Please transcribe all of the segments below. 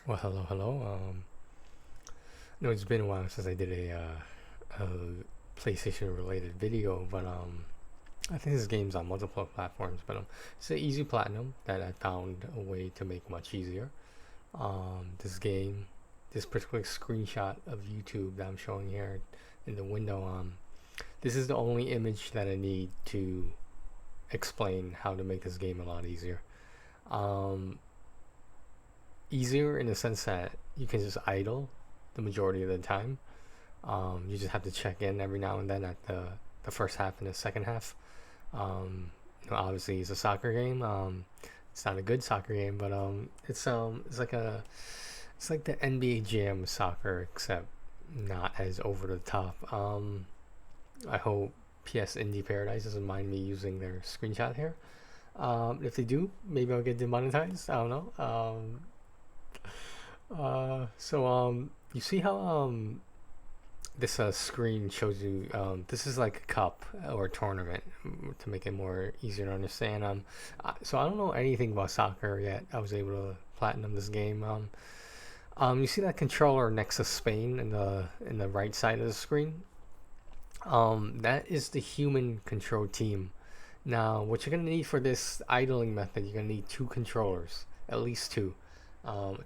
Well, hello. No, it's been a while since I did a PlayStation-related video, but I think this game's on multiple platforms. But it's an easy platinum that I found a way to make much easier. This game, this particular screenshot of YouTube that I'm showing here in the window, this is the only image that I need to explain how to make this game a lot easier. Um, Easier in the sense that you can just idle the majority of the time. You just have to check in every now and then at the first half and the second half. Obviously, it's a soccer game. It's not a good soccer game, but it's like the NBA Jam soccer, except not as over the top. I hope PS Indie Paradise doesn't mind me using their screenshot here. If they do, maybe I'll get demonetized. I don't know. You see how this screen shows you this is like a cup or a tournament to make it more easier to understand. So I don't know anything about soccer yet. I was able to platinum this game. You see that controller next to Spain in the right side of the screen? That is the human control team. Now, what you're gonna need for this idling method, you're gonna need two controllers, at least two.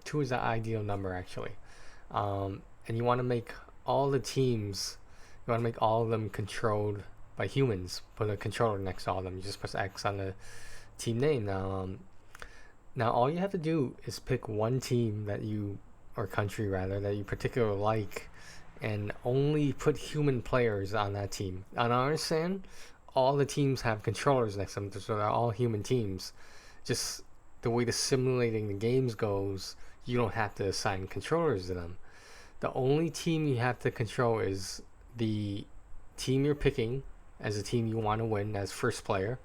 Two is the ideal number actually, and you want to make all the teams. You want to make all of them controlled by humans. Put a controller next to all of them. You just press X on the team name. Now all you have to do is pick one team that you or country rather that you particularly like, and only put human players on that team. And I understand all the teams have controllers next to them, so they're all human teams. Just the way the simulating the games goes, you don't have to assign controllers to them. The only team you have to control is the team you're picking as the team you want to win as first player.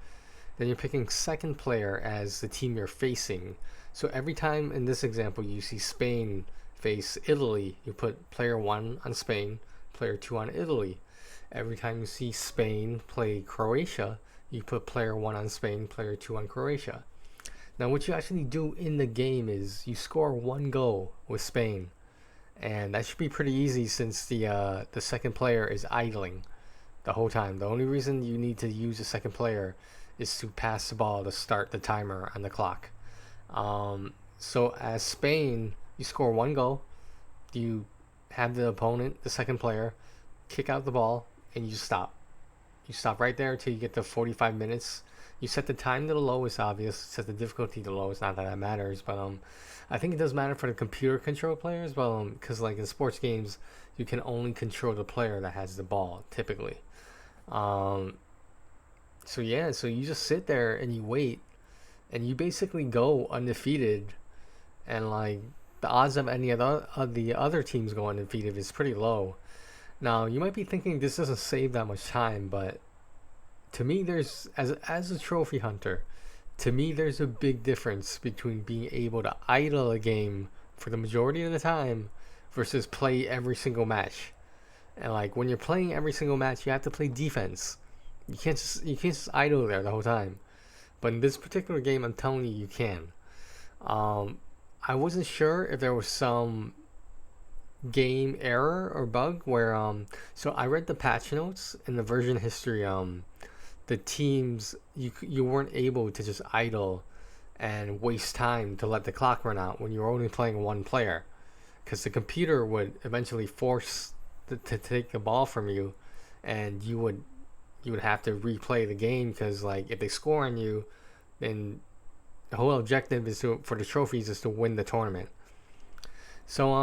Then you're picking second player as the team you're facing. So every time in this example you see Spain face Italy, you put player 1 on Spain, player 2 on Italy. Every time you see Spain play Croatia, you put player 1 on Spain, player 2 on Croatia. Now, what you actually do in the game is you score one goal with Spain, and that should be pretty easy since the second player is idling the whole time. The only reason you need to use the second player is to pass the ball to start the timer on the clock. So as Spain, you score one goal, you have the opponent, the second player, kick out the ball, and you just stop. You stop right there until you get to 45 minutes. You set the time to the lowest, obvious. Set the difficulty to the lowest. Not that that matters, but I think it does matter for the computer control players. But because like in sports games, you can only control the player that has the ball typically. Um, so yeah, so you just sit there and you wait, and you basically go undefeated, and like the odds of any of the other teams going undefeated is pretty low. Now you might be thinking this doesn't save that much time, but to me, there's as a trophy hunter, to me there's a big difference between being able to idle a game for the majority of the time versus play every single match. And like when you're playing every single match, you have to play defense. You can't just idle there the whole time. But in this particular game, I'm telling you, you can. Um, I wasn't sure if there was some game error or bug where so I read the patch notes in the version history. The teams you weren't able to just idle and waste time to let the clock run out when you're only playing one player, because the computer would eventually force to take the ball from you, and you would have to replay the game because like if they score on you, then the whole objective is to for the trophies is to win the tournament. So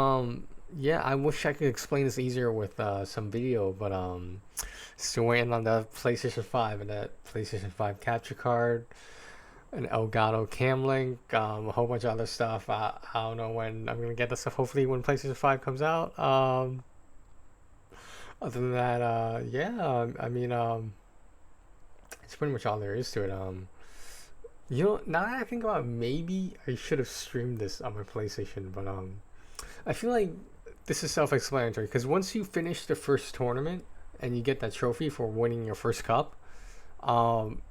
yeah, I wish I could explain this easier with some video, but still waiting on the PlayStation 5 and that PlayStation 5 capture card, an Elgato cam link, a whole bunch of other stuff. I don't know when I'm gonna get this stuff. Hopefully, when PlayStation 5 comes out. Other than that, yeah, I mean, it's pretty much all there is to it. You know, now that I think about it, maybe I should have streamed this on my PlayStation, but I feel like this is self-explanatory because once you finish the first tournament and you get that trophy for winning your first cup, um,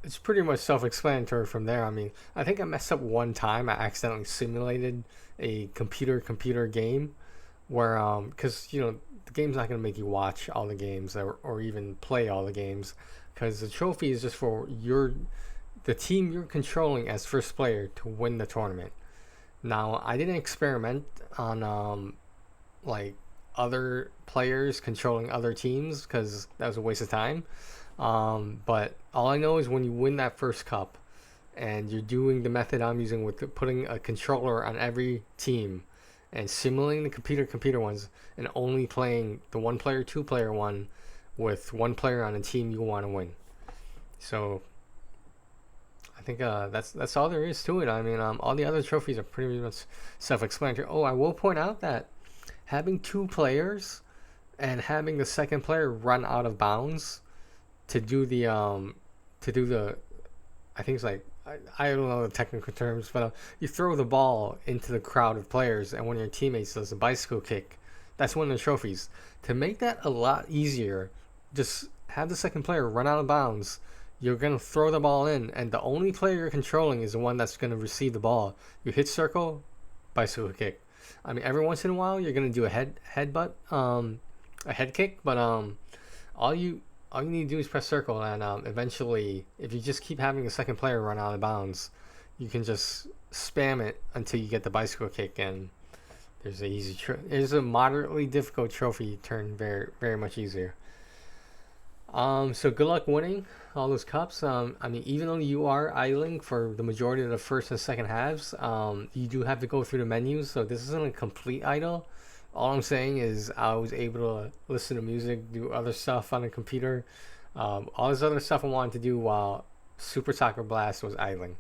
it's pretty much self-explanatory from there. I mean, I think I messed up one time. I accidentally simulated a computer game where because the game's not going to make you watch all the games or even play all the games, because the trophy is just for the team you're controlling as first player to win the tournament. Now, I didn't experiment on like other players controlling other teams because that was a waste of time. But all I know is when you win that first cup and you're doing the method I'm using with putting a controller on every team and simulating the computer ones and only playing the one player, two player one with one player on a team you want to win. So I think that's all there is to it. I mean, all the other trophies are pretty much self-explanatory. Oh, I will point out that having two players and having the second player run out of bounds to do the I think it's like I don't know the technical terms, but you throw the ball into the crowd of players, and one of your teammates does a bicycle kick. That's one of the trophies. To make that a lot easier, just have the second player run out of bounds. You're gonna throw the ball in, and the only player you're controlling is the one that's gonna receive the ball. You hit circle, bicycle kick. I mean, every once in a while you're gonna do a headbutt, a head kick, but all you need to do is press circle, and eventually, if you just keep having the second player run out of bounds, you can just spam it until you get the bicycle kick, and there's a moderately difficult trophy turned very very much easier. So good luck winning all those cups. I mean, even though you are idling for the majority of the first and second halves, you do have to go through the menus, so this isn't a complete idle. All I'm saying is I was able to listen to music, do other stuff on the computer, all this other stuff I wanted to do while Super Soccer Blast was idling.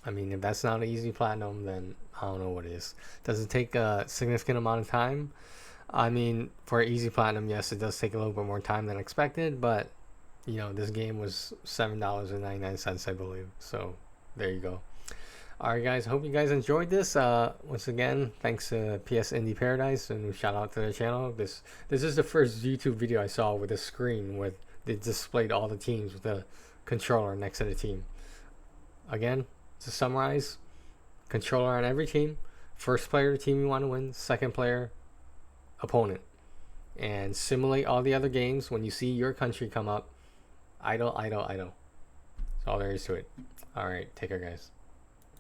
I mean, if that's not an easy platinum, then I don't know what is. Does it take a significant amount of time? I mean, for an easy platinum, yes, it does take a little bit more time than expected, but this game was $7.99, I believe. So there you go. All right, guys. Hope you guys enjoyed this. Once again, thanks to PS Indie Paradise, and shout out to their channel. This is the first YouTube video I saw with a screen where they displayed all the teams with a controller next to the team. Again, to summarize, controller on every team. First player, the team you want to win. Second player, opponent. And simulate all the other games. When you see your country come up, idle. That's all there is to it. All right, take care, guys.